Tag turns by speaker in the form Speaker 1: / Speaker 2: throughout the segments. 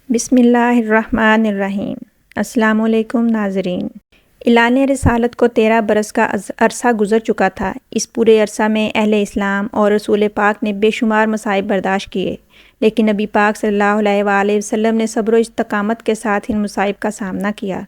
Speaker 1: بسم اللہ الرحمن الرحیم۔ السلام علیکم ناظرین۔ اعلان رسالت کو 13 برس کا عرصہ گزر چکا تھا۔ اس پورے عرصہ میں اہل اسلام اور رسول پاک نے بے شمار مصائب برداشت کیے، لیکن نبی پاک صلی اللہ علیہ وآلہ وسلم نے صبر و استقامت کے ساتھ ان مصائب کا سامنا کیا۔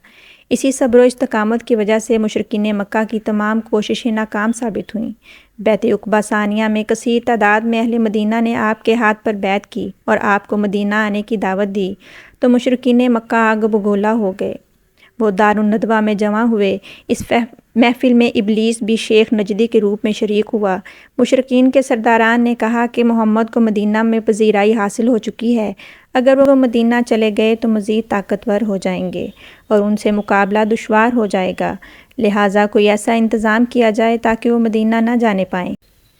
Speaker 1: اسی صبر و استقامت کی وجہ سے مشرکین مکہ کی تمام کوششیں ناکام ثابت ہوئیں۔ بیعت عقبہ ثانیہ میں کثیر تعداد میں اہل مدینہ نے آپ کے ہاتھ پر بیعت کی اور آپ کو مدینہ آنے کی دعوت دی تو مشرکین مکہ آگ بگولا ہو گئے۔ وہ دارالندوہ میں جمع ہوئے۔ اس محفل میں ابلیس بھی شیخ نجدی کے روپ میں شریک ہوا۔ مشرکین کے سرداران نے کہا کہ محمد کو مدینہ میں پذیرائی حاصل ہو چکی ہے، اگر وہ مدینہ چلے گئے تو مزید طاقتور ہو جائیں گے اور ان سے مقابلہ دشوار ہو جائے گا، لہٰذا کوئی ایسا انتظام کیا جائے تاکہ وہ مدینہ نہ جانے پائیں۔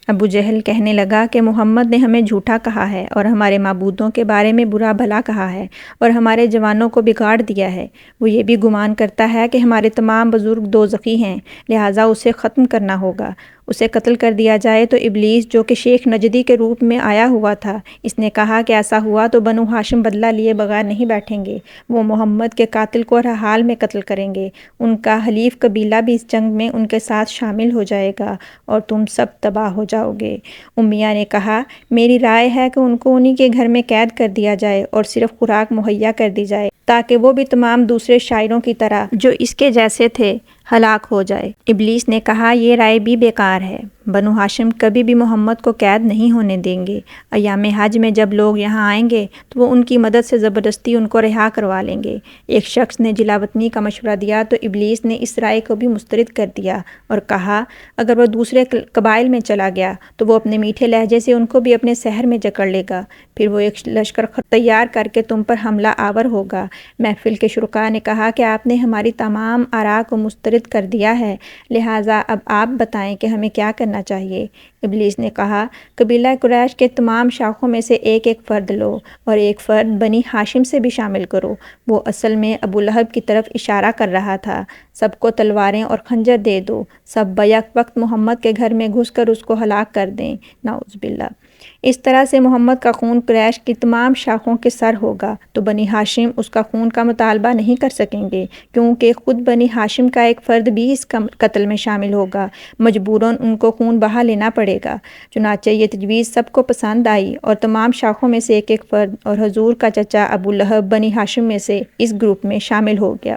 Speaker 1: ابو جہل کہنے لگا کہ محمد نے ہمیں جھوٹا کہا ہے اور ہمارے معبودوں کے بارے میں برا بھلا کہا ہے اور ہمارے جوانوں کو بگاڑ دیا ہے۔ وہ یہ بھی گمان کرتا ہے کہ ہمارے تمام بزرگ دوزخی ہیں، لہٰذا اسے ختم کرنا ہوگا، اسے قتل کر دیا جائے۔ تو ابلیس جو کہ شیخ نجدی کے روپ میں آیا ہوا تھا، اس نے کہا کہ ایسا ہوا تو بنو ہاشم بدلہ لیے بغیر نہیں بیٹھیں گے، وہ محمد کے قاتل کو ہر حال میں قتل کریں گے، ان کا حلیف قبیلہ بھی اس جنگ میں ان کے ساتھ شامل ہو جائے گا اور تم سب تباہ ہو جاؤ گے۔ امیہ نے کہا میری رائے ہے کہ ان کو انہی کے گھر میں قید کر دیا جائے اور صرف خوراک مہیا کر دی جائے تاکہ وہ بھی تمام دوسرے شاعروں کی طرح جو اس کے جیسے تھے ہلاک ہو جائے۔ ابلیس نے کہا یہ رائے بھی بیکار ہے، بنو ہاشم کبھی بھی محمد کو قید نہیں ہونے دیں گے۔ ایام حج میں جب لوگ یہاں آئیں گے تو وہ ان کی مدد سے زبردستی ان کو رہا کروا لیں گے۔ ایک شخص نے جلاوطنی کا مشورہ دیا تو ابلیس نے اس رائے کو بھی مسترد کر دیا اور کہا اگر وہ دوسرے قبائل میں چلا گیا تو وہ اپنے میٹھے لہجے سے ان کو بھی اپنے شہر میں جکڑ لے گا، پھر وہ ایک لشکر تیار کر کے تم پر حملہ آور ہوگا۔ محفل کے شرکاء نے کہا کہ آپ نے ہماری تمام آراء کو مسترد کر دیا ہے، لہٰذا اب آپ بتائیں کہ ہمیں کیا کرنا چاہیے۔ ابلیس نے کہا قبیلہ قریش کے تمام شاخوں میں سے ایک ایک فرد لو اور ایک فرد بنی ہاشم سے بھی شامل کرو۔ وہ اصل میں ابو لہب کی طرف اشارہ کر رہا تھا۔ سب کو تلواریں اور خنجر دے دو، سب بیک وقت محمد کے گھر میں گھس کر اس کو ہلاک کر دیں، نعوذ باللہ۔ اس طرح سے محمد کا خون قریش کی تمام شاخوں کے سر ہوگا تو بنی ہاشم اس کا خون کا مطالبہ نہیں کر سکیں گے، کیونکہ خود بنی ہاشم کا ایک فرد بھی اس قتل میں شامل ہوگا، مجبوراً ان کو خون بہا لینا پڑے گا۔ چنانچہ یہ تجویز سب کو پسند آئی اور تمام شاخوں میں سے ایک ایک فرد اور حضور کا چچا ابو لہب بنی ہاشم میں سے اس گروپ میں شامل ہو گیا۔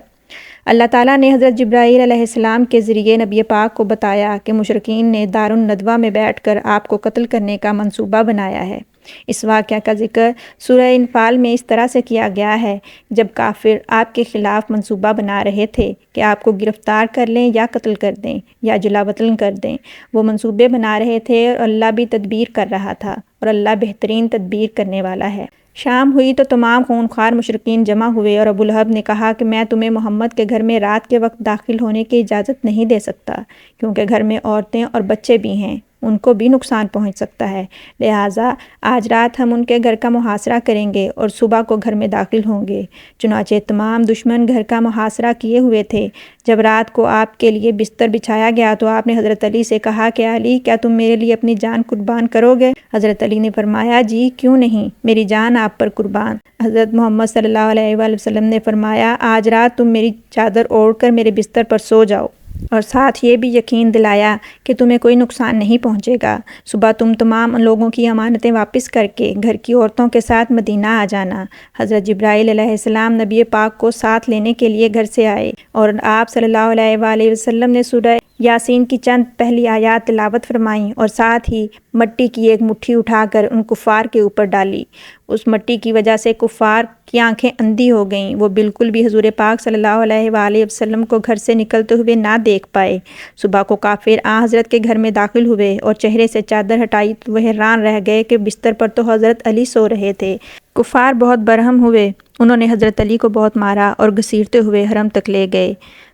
Speaker 1: اللہ تعالیٰ نے حضرت جبرائیل علیہ السلام کے ذریعے نبی پاک کو بتایا کہ مشرکین نے دارالندوہ میں بیٹھ کر آپ کو قتل کرنے کا منصوبہ بنایا ہے۔ اس واقعہ کا ذکر سورہ انفال میں اس طرح سے کیا گیا ہے، جب کافر آپ کے خلاف منصوبہ بنا رہے تھے کہ آپ کو گرفتار کر لیں یا قتل کر دیں یا جلا وطن کر دیں۔ وہ منصوبے بنا رہے تھے اور اللہ بھی تدبیر کر رہا تھا اور اللہ بہترین تدبیر کرنے والا ہے۔ شام ہوئی تو تمام خونخوار مشرکین جمع ہوئے اور ابو لہب نے کہا کہ میں تمہیں محمد کے گھر میں رات کے وقت داخل ہونے کی اجازت نہیں دے سکتا، کیونکہ گھر میں عورتیں اور بچے بھی ہیں، ان کو بھی نقصان پہنچ سکتا ہے، لہٰذا آج رات ہم ان کے گھر کا محاصرہ کریں گے اور صبح کو گھر میں داخل ہوں گے۔ چنانچہ تمام دشمن گھر کا محاصرہ کیے ہوئے تھے۔ جب رات کو آپ کے لیے بستر بچھایا گیا تو آپ نے حضرت علی سے کہا کہ علی کیا تم میرے لیے اپنی جان قربان کرو گے؟ حضرت علی نے فرمایا جی کیوں نہیں، میری جان آپ پر قربان۔ حضرت محمد صلی اللہ علیہ وآلہ وسلم نے فرمایا آج رات تم میری چادر اوڑھ کر میرے بستر پر سو جاؤ، اور ساتھ یہ بھی یقین دلایا کہ تمہیں کوئی نقصان نہیں پہنچے گا۔ صبح تم تمام لوگوں کی امانتیں واپس کر کے گھر کی عورتوں کے ساتھ مدینہ آ جانا۔ حضرت جبرائیل علیہ السلام نبی پاک کو ساتھ لینے کے لیے گھر سے آئے اور آپ صلی اللہ علیہ وآلہ وسلم نے سورہ یاسین کی چند پہلی آیات تلاوت فرمائیں اور ساتھ ہی مٹی کی ایک مٹھی اٹھا کر ان کفار کے اوپر ڈالی۔ اس مٹی کی وجہ سے کفار کی آنکھیں اندھی ہو گئیں، وہ بالکل بھی حضور پاک صلی اللہ علیہ وآلہ وسلم کو گھر سے نکلتے ہوئے نہ دیکھ پائے۔ صبح کو کافر حضرت کے گھر میں داخل ہوئے اور چہرے سے چادر ہٹائی تو وہ حیران رہ گئے کہ بستر پر تو حضرت علی سو رہے تھے۔ کفار بہت برہم ہوئے، انہوں نے حضرت علی کو بہت مارا اور گھسیٹتے ہوئے حرم تک لے گئے۔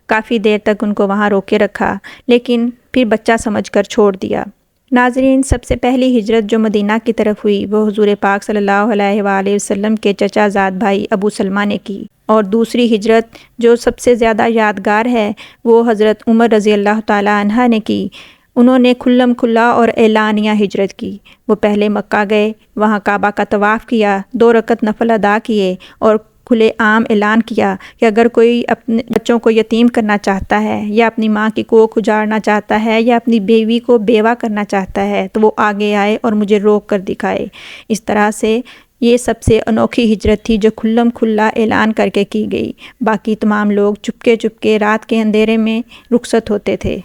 Speaker 1: کافی دیر تک ان کو وہاں روکے رکھا، لیکن پھر بچہ سمجھ کر چھوڑ دیا۔ ناظرین، سب سے پہلی ہجرت جو مدینہ کی طرف ہوئی وہ حضور پاک صلی اللہ علیہ وآلہ وسلم کے چچا زاد بھائی ابو سلمہ نے کی، اور دوسری ہجرت جو سب سے زیادہ یادگار ہے وہ حضرت عمر رضی اللہ تعالیٰ عنہ نے کی۔ انہوں نے کھلم کھلا اور اعلانیہ ہجرت کی۔ وہ پہلے مکہ گئے، وہاں کعبہ کا طواف کیا، 2 رکعت نفل ادا کیے اور کھلے عام اعلان کیا کہ اگر کوئی اپنے بچوں کو یتیم کرنا چاہتا ہے یا اپنی ماں کی کوکھ اجاڑنا چاہتا ہے یا اپنی بیوی کو بیوہ کرنا چاہتا ہے تو وہ آگے آئے اور مجھے روک کر دکھائے۔ اس طرح سے یہ سب سے انوکھی ہجرت تھی جو کھلم کھلا اعلان کر کے کی گئی۔ باقی تمام لوگ چپکے چپکے رات کے اندھیرے میں رخصت ہوتے تھے۔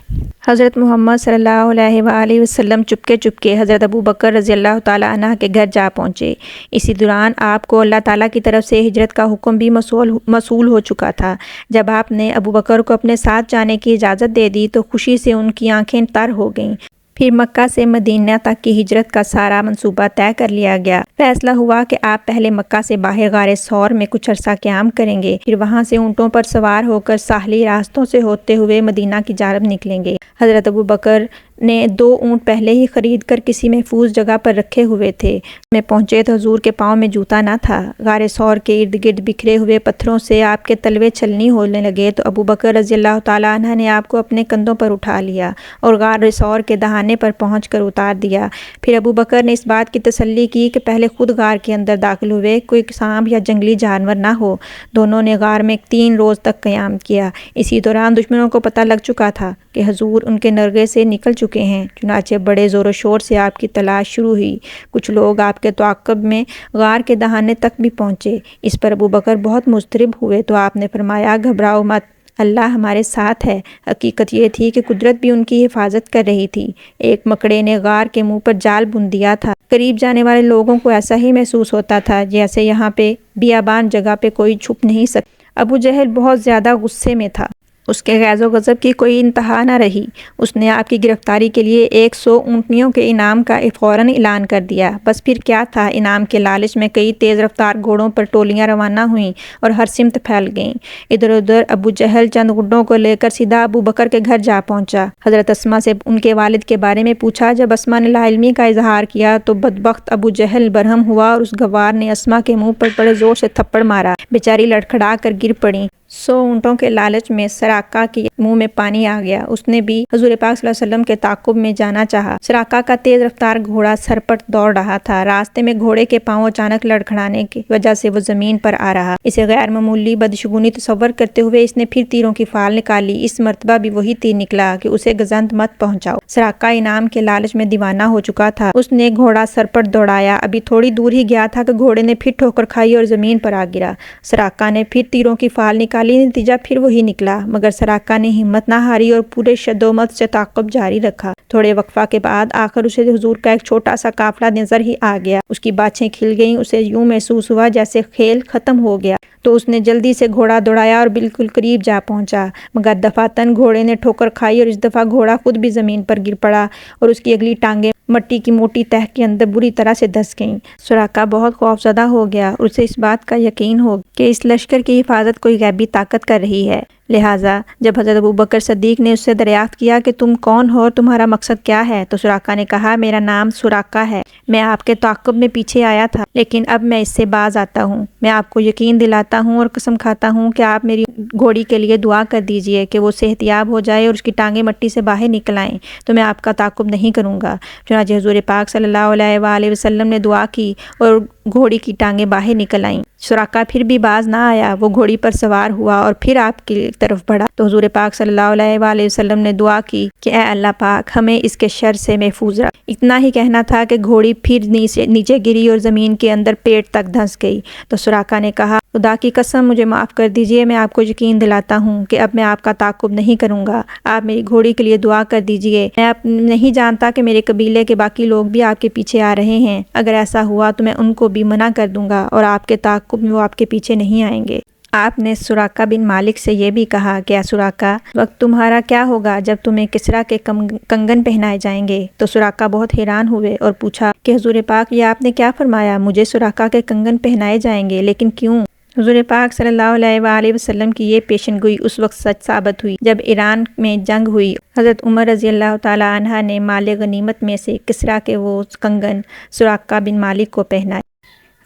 Speaker 1: حضرت محمد صلی اللہ علیہ وآلہ وسلم چپکے چپکے حضرت ابوبکر رضی اللہ تعالیٰ عنہ کے گھر جا پہنچے۔ اسی دوران آپ کو اللہ تعالیٰ کی طرف سے ہجرت کا حکم بھی موصول ہو چکا تھا۔ جب آپ نے ابوبکر کو اپنے ساتھ جانے کی اجازت دے دی تو خوشی سے ان کی آنکھیں تر ہو گئیں۔ پھر مکہ سے مدینہ تک کی ہجرت کا سارا منصوبہ طے کر لیا گیا۔ فیصلہ ہوا کہ آپ پہلے مکہ سے باہر غار ثور میں کچھ عرصہ قیام کریں گے، پھر وہاں سے اونٹوں پر سوار ہو کر ساحلی راستوں سے ہوتے ہوئے مدینہ کی جانب نکلیں گے۔ حضرت ابوبکر نے 2 اونٹ پہلے ہی خرید کر کسی محفوظ جگہ پر رکھے ہوئے تھے۔ میں پہنچے تو حضور کے پاؤں میں جوتا نہ تھا۔ غار ثور کے ارد گرد بکھرے ہوئے پتھروں سے آپ کے تلوے چھلنی ہونے لگے تو ابوبکر رضی اللہ تعالیٰ عنہ نے آپ کو اپنے کندھوں پر اٹھا لیا اور غار ثور کے دہانے پر پہنچ کر اتار دیا۔ پھر ابوبکر نے اس بات کی تسلی کی کہ پہلے خود غار کے اندر داخل ہوئے کوئی سانپ یا جنگلی جانور نہ ہو۔ دونوں نے غار میں 3 روز تک قیام کیا۔ اسی دوران دشمنوں کو پتہ لگ چکا تھا کہ حضور ان کے نرغے سے نکل چکے ہیں، چنانچہ بڑے زور و شور سے آپ کی تلاش شروع ہوئی۔ کچھ لوگ آپ کے تعاقب میں غار کے دہانے تک بھی پہنچے۔ اس پر ابوبکر بہت مضطرب ہوئے تو آپ نے فرمایا، گھبراؤ مت، اللہ ہمارے ساتھ ہے۔ حقیقت یہ تھی کہ قدرت بھی ان کی حفاظت کر رہی تھی۔ ایک مکڑے نے غار کے منہ پر جال بن دیا تھا۔ قریب جانے والے لوگوں کو ایسا ہی محسوس ہوتا تھا جیسے یہاں پہ بیابان جگہ پہ کوئی چھپ نہیں سکتا۔ ابو جہل بہت زیادہ غصے میں تھا۔ اس کے غیظ و غضب کی کوئی انتہا نہ رہی۔ اس نے آپ کی گرفتاری کے لیے 100 اونٹنیوں کے انعام کا فوراً اعلان کر دیا۔ بس پھر کیا تھا، انعام کے لالچ میں کئی تیز رفتار گھوڑوں پر ٹولیاں روانہ ہوئیں اور ہر سمت پھیل گئیں۔ ادھر ادھر ابو جہل چند اونٹوں کو لے کر سیدھا ابو بکر کے گھر جا پہنچا۔ حضرت اسماء سے ان کے والد کے بارے میں پوچھا۔ جب اسماء نے لاعلمی کا اظہار کیا تو بدبخت ابو جہل برہم ہوا اور اس گوار نے اسماء کے منہ پر بڑے زور سے تھپڑ مارا۔ بیچاری لڑکھڑا کر گر پڑی۔ 100 اونٹوں کے لالچ میں سراقہ کے منہ میں پانی آ گیا۔ اس نے بھی حضور پاک صلی اللہ علیہ وسلم کے تعاقب میں جانا چاہا۔ سراقہ کا تیز رفتار گھوڑا سرپٹ دوڑ رہا تھا۔ راستے میں گھوڑے کے پاؤں اچانک لڑکھڑانے کی وجہ سے وہ زمین پر آ رہا۔ اسے غیر معمولی بدشگونی تصور کرتے ہوئے اس نے پھر تیروں کی فال نکالی۔ اس مرتبہ بھی وہی تیر نکلا کہ اسے گزند مت پہنچاؤ۔ سراقہ انعام کے لالچ میں دیوانہ ہو چکا تھا۔ اس نے گھوڑا سرپٹ دوڑایا۔ ابھی تھوڑی دور ہی گیا تھا کہ گھوڑے نے پھر ٹھوکر کھائی اور زمین پر آ گرا۔ سراقہ نے پھر تیروں کی فال نکالی۔ نتیجہ پھر وہی نکلا، مگر سراقہ نے ہمت نہ ہاری اور پورے شد و مت سے تعاقب جاری رکھا۔ تھوڑے وقفہ کے بعد آخر اسے حضور کا ایک چھوٹا سا قافلہ نظر ہی آ گیا۔ اس کی باچھیں کھل گئیں۔ اسے یوں محسوس ہوا جیسے کھیل ختم ہو گیا، تو اس نے جلدی سے گھوڑا دوڑایا اور بالکل قریب جا پہنچا، مگر دفعتاً گھوڑے نے ٹھوکر کھائی اور اس دفعہ گھوڑا خود بھی زمین پر گر پڑا اور اس کی اگلی ٹانگیں مٹی کی موٹی تہہ کے اندر بری طرح سے دھس گئیں۔ سراقہ بہت خوفزدہ ہو گیا اور اسے اس بات کا یقین ہو کہ اس لشکر کی حفاظت کوئی غیبی طاقت کر رہی ہے۔ لہٰذا جب حضرت ابوبکر صدیق نے اس سے دریافت کیا کہ تم کون ہو اور تمہارا مقصد کیا ہے، تو سراقہ نے کہا، میرا نام سراقہ ہے، میں آپ کے تعاقب میں پیچھے آیا تھا، لیکن اب میں اس سے باز آتا ہوں۔ میں آپ کو یقین دلاتا ہوں اور قسم کھاتا ہوں کہ آپ میری گھوڑی کے لیے دعا کر دیجئے کہ وہ صحت یاب ہو جائے اور اس کی ٹانگیں مٹی سے باہر نکل آئیں، تو میں آپ کا تعاقب نہیں کروں گا۔ چنانچہ حضور پاک صلی اللہ علیہ وآلہ وسلم نے دعا کی اور گھوڑی کی ٹانگیں باہر نکل آئیں۔ سراقہ پھر بھی باز نہ آیا۔ وہ گھوڑی پر سوار ہوا اور پھر آپ کی طرف بڑھا تو حضور پاک صلی اللہ علیہ وآلہ وسلم نے دعا کی کہ اے اللہ پاک، ہمیں اس کے شر سے محفوظ رکھ۔ اتنا ہی کہنا تھا کہ گھوڑی پھر نیچے گری اور زمین کے اندر پیٹ تک دھنس گئی۔ تو سراقہ نے کہا، خدا کی قسم مجھے معاف کر دیجئے، میں آپ کو یقین دلاتا ہوں کہ اب میں آپ کا تعاقب نہیں کروں گا۔ آپ میری گھوڑی کے لیے دعا کر دیجئے۔ میں اب نہیں جانتا کہ میرے قبیلے کے باقی لوگ بھی آپ کے پیچھے آ رہے ہیں۔ اگر ایسا ہوا تو میں ان کو بھی منع کر دوں گا اور آپ کے تعاقب میں وہ آپ کے پیچھے نہیں آئیں گے۔ آپ نے سراقہ بن مالک سے یہ بھی کہا کہ اے سراقہ، وقت تمہارا کیا ہوگا جب تمہیں کسریٰ کے کنگن پہنائے جائیں گے؟ تو سراقہ بہت حیران ہوئے اور پوچھا کہ حضور پاک، یہ آپ نے کیا فرمایا؟ مجھے سراقہ کے کنگن پہنائے جائیں گے، لیکن کیوں؟ حضور پاک صلی اللہ علیہ وآلہ وسلم کی یہ پیشن گوئی اس وقت سچ ثابت ہوئی جب ایران میں جنگ ہوئی۔ حضرت عمر رضی اللہ تعالیٰ عنہ نے مال غنیمت میں سے کسریٰ کے وہ کنگن سراقہ بن مالک کو پہنائے۔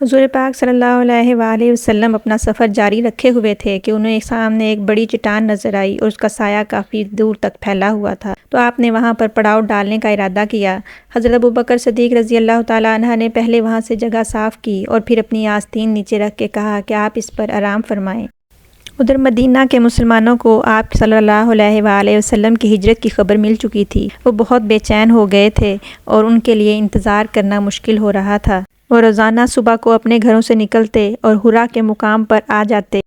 Speaker 1: حضور پاک صلی اللہ علیہ وآلہ وسلم اپنا سفر جاری رکھے ہوئے تھے کہ انہیں سامنے ایک بڑی چٹان نظر آئی اور اس کا سایہ کافی دور تک پھیلا ہوا تھا، تو آپ نے وہاں پر پڑاؤ ڈالنے کا ارادہ کیا۔ حضرت ابوبکر صدیق رضی اللہ تعالیٰ عنہ نے پہلے وہاں سے جگہ صاف کی اور پھر اپنی آستین نیچے رکھ کے کہا کہ آپ اس پر آرام فرمائیں۔ ادھر مدینہ کے مسلمانوں کو آپ صلی اللہ علیہ وآلہ وسلم کی ہجرت کی خبر مل چکی تھی۔ وہ بہت بے چین ہو گئے تھے اور ان کے لیے انتظار کرنا مشکل ہو رہا تھا۔ وہ روزانہ صبح کو اپنے گھروں سے نکلتے اور حرا کے مقام پر آ جاتے۔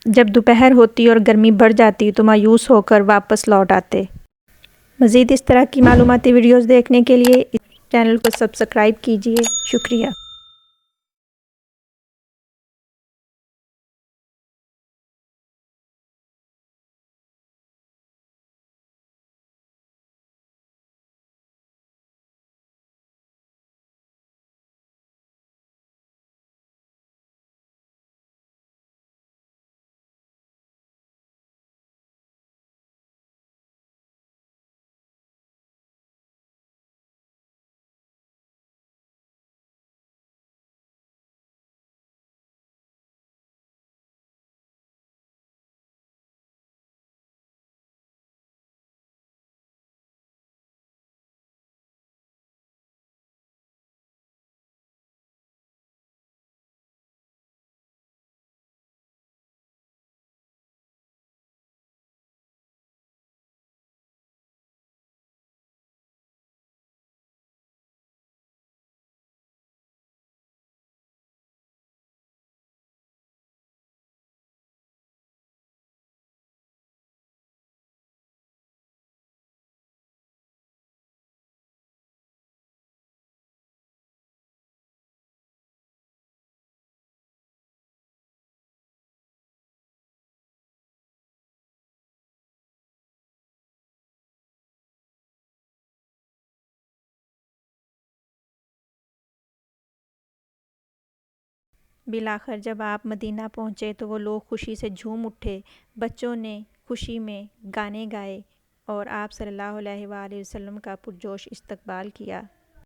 Speaker 1: جب دوپہر ہوتی اور گرمی بڑھ جاتی تو مایوس ہو کر واپس لوٹ آتے۔ مزید اس طرح کی معلوماتی ویڈیوز دیکھنے کے لیے اس چینل کو سبسکرائب کیجیے۔ شکریہ۔ بالآخر جب آپ مدینہ پہنچے تو وہ لوگ خوشی سے جھوم اٹھے، بچوں نے خوشی میں گانے گائے اور آپ صلی اللہ علیہ وآلہ وسلم کا پرجوش استقبال کیا۔